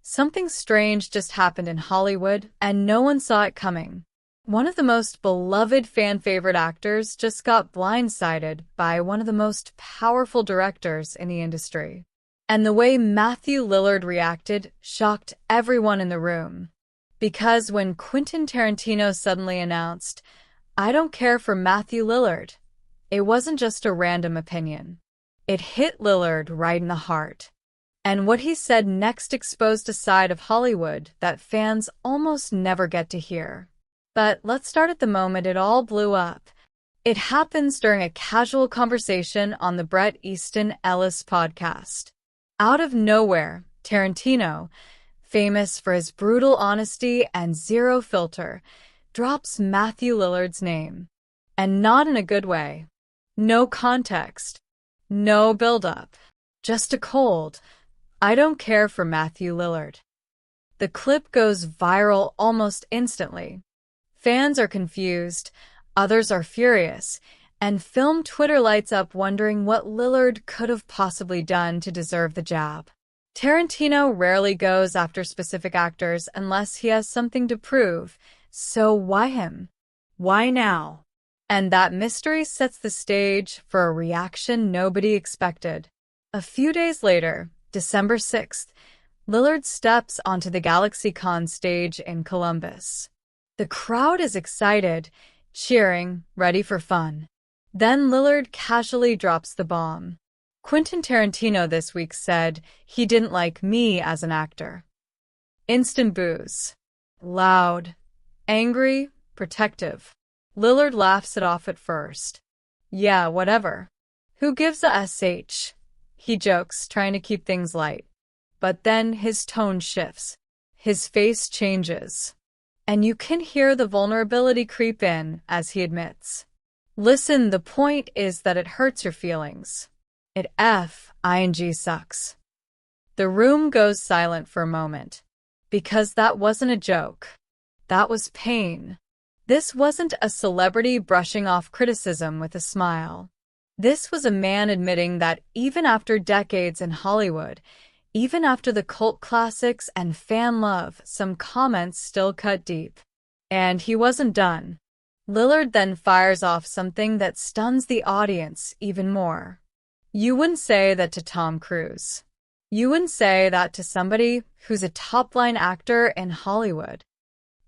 Something strange just happened in Hollywood, and no one saw it coming. One of the most beloved fan-favorite actors just got blindsided by one of the most powerful directors in the industry. And the way Matthew Lillard reacted shocked everyone in the room. Because when Quentin Tarantino suddenly announced, "I don't care for Matthew Lillard," it wasn't just a random opinion. It hit Lillard right in the heart. And what he said next exposed a side of Hollywood that fans almost never get to hear. But let's start at the moment it all blew up. It happens during a casual conversation on the Bret Easton Ellis podcast. Out of nowhere, Tarantino, famous for his brutal honesty and zero filter, drops Matthew Lillard's name. And not in a good way. No context. No build-up. Just a cold, "I don't care for Matthew Lillard." The clip goes viral almost instantly. Fans are confused, others are furious, and film Twitter lights up wondering what Lillard could have possibly done to deserve the jab. Tarantino rarely goes after specific actors unless he has something to prove, so why him? Why now? And that mystery sets the stage for a reaction nobody expected. A few days later, December 6th, Lillard steps onto the GalaxyCon stage in Columbus. The crowd is excited, cheering, ready for fun. Then Lillard casually drops the bomb. Quentin Tarantino this week said he didn't like me as an actor. Instant boos. Loud, angry, protective. Lillard laughs it off at first. "Yeah, whatever. Who gives a sh?" He jokes, trying to keep things light. But then his tone shifts. His face changes. And you can hear the vulnerability creep in as he admits, "Listen, the point is that it hurts your feelings. It f-ing sucks." The room goes silent for a moment. Because that wasn't a joke. That was pain. This wasn't a celebrity brushing off criticism with a smile. This was a man admitting that even after decades in Hollywood, even after the cult classics and fan love, some comments still cut deep. And he wasn't done. Lillard then fires off something that stuns the audience even more. You wouldn't say that to Tom Cruise. You wouldn't say that to somebody who's a top-line actor in Hollywood.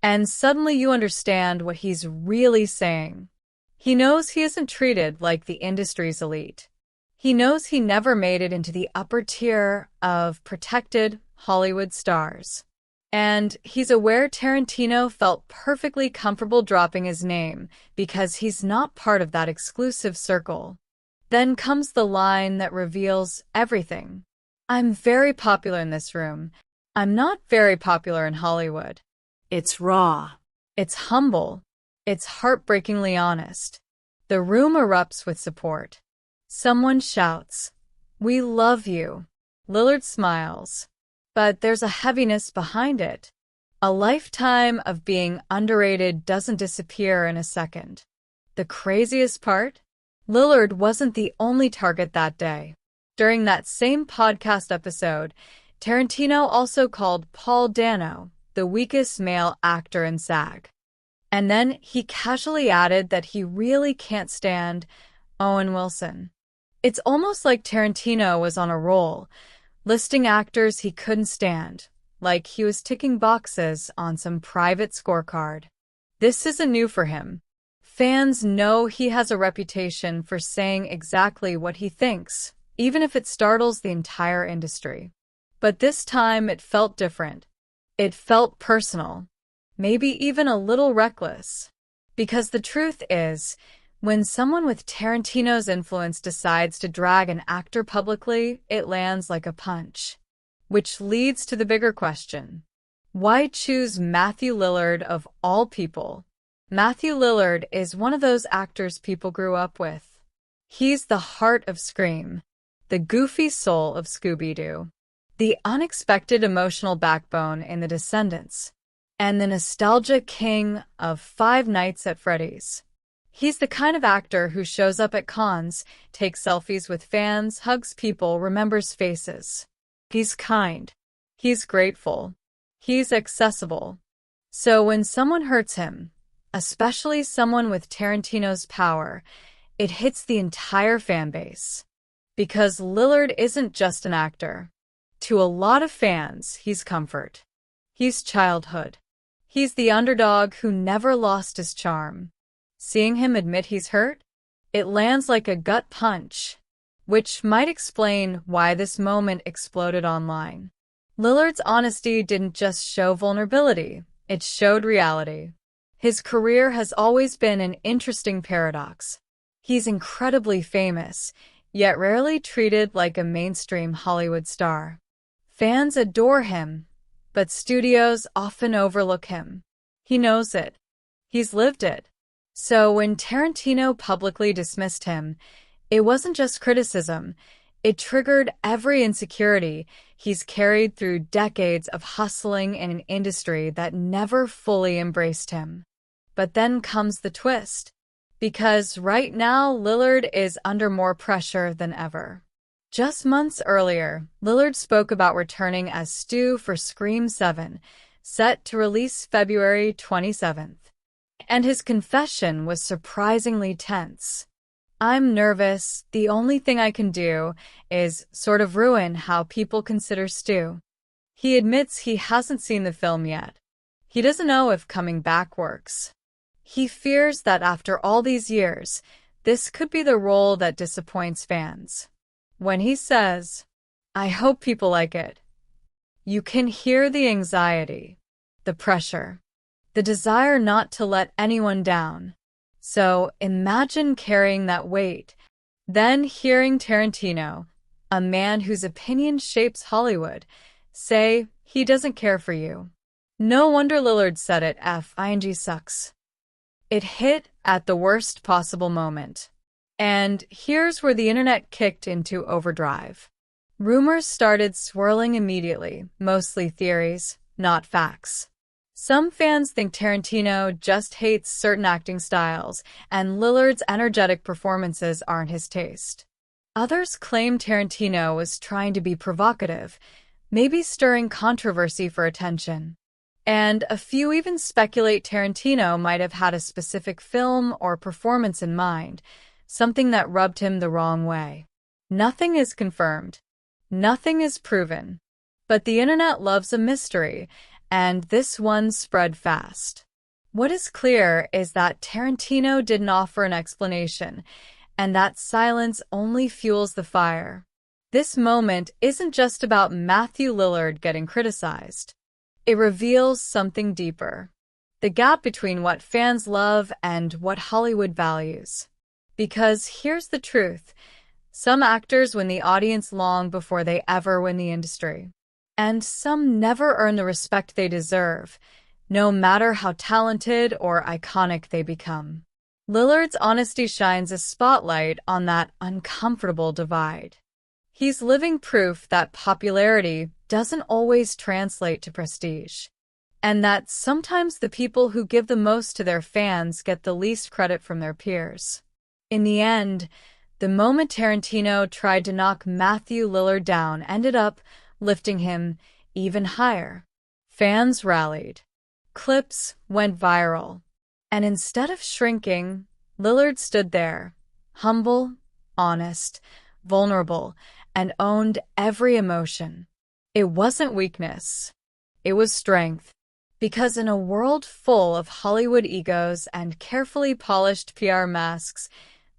And suddenly you understand what he's really saying. He knows he isn't treated like the industry's elite. He knows he never made it into the upper tier of protected Hollywood stars. And he's aware Tarantino felt perfectly comfortable dropping his name because he's not part of that exclusive circle. Then comes the line that reveals everything. "I'm very popular in this room. I'm not very popular in Hollywood." It's raw. It's humble. It's heartbreakingly honest. The room erupts with support. Someone shouts, "We love you." Lillard smiles. But there's a heaviness behind it. A lifetime of being underrated doesn't disappear in a second. The craziest part? Lillard wasn't the only target that day. During that same podcast episode, Tarantino also called Paul Dano the weakest male actor in SAG. And then he casually added that he really can't stand Owen Wilson. It's almost like Tarantino was on a roll, listing actors he couldn't stand, like he was ticking boxes on some private scorecard. This isn't new for him. Fans know he has a reputation for saying exactly what he thinks, even if it startles the entire industry. But this time it felt different. It felt personal. Maybe even a little reckless. Because the truth is, when someone with Tarantino's influence decides to drag an actor publicly, it lands like a punch. Which leads to the bigger question. Why choose Matthew Lillard of all people? Matthew Lillard is one of those actors people grew up with. He's the heart of Scream, the goofy soul of Scooby-Doo, the unexpected emotional backbone in The Descendants, and the nostalgia king of Five Nights at Freddy's. He's the kind of actor who shows up at cons, takes selfies with fans, hugs people, remembers faces. He's kind. He's grateful. He's accessible. So when someone hurts him, especially someone with Tarantino's power, it hits the entire fan base. Because Lillard isn't just an actor. To a lot of fans, he's comfort. He's childhood. He's the underdog who never lost his charm. Seeing him admit he's hurt, it lands like a gut punch, which might explain why this moment exploded online. Lillard's honesty didn't just show vulnerability, it showed reality. His career has always been an interesting paradox. He's incredibly famous, yet rarely treated like a mainstream Hollywood star. Fans adore him, but studios often overlook him. He knows it. He's lived it. So when Tarantino publicly dismissed him, it wasn't just criticism. It triggered every insecurity he's carried through decades of hustling in an industry that never fully embraced him. But then comes the twist. Because right now, Lillard is under more pressure than ever. Just months earlier, Lillard spoke about returning as Stu for Scream 7, set to release February 27th. And his confession was surprisingly tense. "I'm nervous. The only thing I can do is sort of ruin how people consider Stu." He admits he hasn't seen the film yet. He doesn't know if coming back works. He fears that after all these years, this could be the role that disappoints fans. When he says, "I hope people like it," you can hear the anxiety, the pressure, the desire not to let anyone down. So imagine carrying that weight, then hearing Tarantino, a man whose opinion shapes Hollywood, say he doesn't care for you. No wonder Lillard said it F-ing sucks. It hit at the worst possible moment. And here's where the internet kicked into overdrive. Rumors started swirling immediately, mostly theories, not facts. Some fans think Tarantino just hates certain acting styles, and Lillard's energetic performances aren't his taste. Others claim Tarantino was trying to be provocative, maybe stirring controversy for attention. And a few even speculate Tarantino might have had a specific film or performance in mind, something that rubbed him the wrong way. Nothing is confirmed. Nothing is proven. But the internet loves a mystery, and this one spread fast. What is clear is that Tarantino didn't offer an explanation, and that silence only fuels the fire. This moment isn't just about Matthew Lillard getting criticized. It reveals something deeper. The gap between what fans love and what Hollywood values. Because here's the truth. Some actors win the audience long before they ever win the industry. And some never earn the respect they deserve, no matter how talented or iconic they become. Lillard's honesty shines a spotlight on that uncomfortable divide. He's living proof that popularity doesn't always translate to prestige, and that sometimes the people who give the most to their fans get the least credit from their peers. In the end, the moment Tarantino tried to knock Matthew Lillard down ended up lifting him even higher. Fans rallied. Clips went viral. And instead of shrinking, Lillard stood there, humble, honest, vulnerable, and owned every emotion. It wasn't weakness. It was strength. Because in a world full of Hollywood egos and carefully polished PR masks,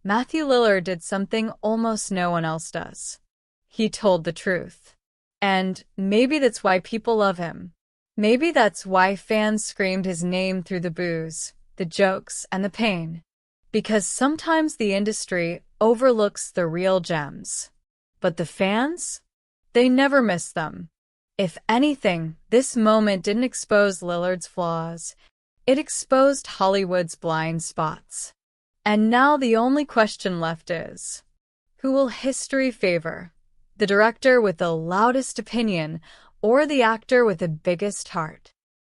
Matthew Lillard did something almost no one else does. He told the truth. And maybe that's why people love him. Maybe that's why fans screamed his name through the boos, the jokes, and the pain. Because sometimes the industry overlooks the real gems. But the fans? They never miss them. If anything, this moment didn't expose Lillard's flaws. It exposed Hollywood's blind spots. And now the only question left is, who will history favor? The director with the loudest opinion or the actor with the biggest heart?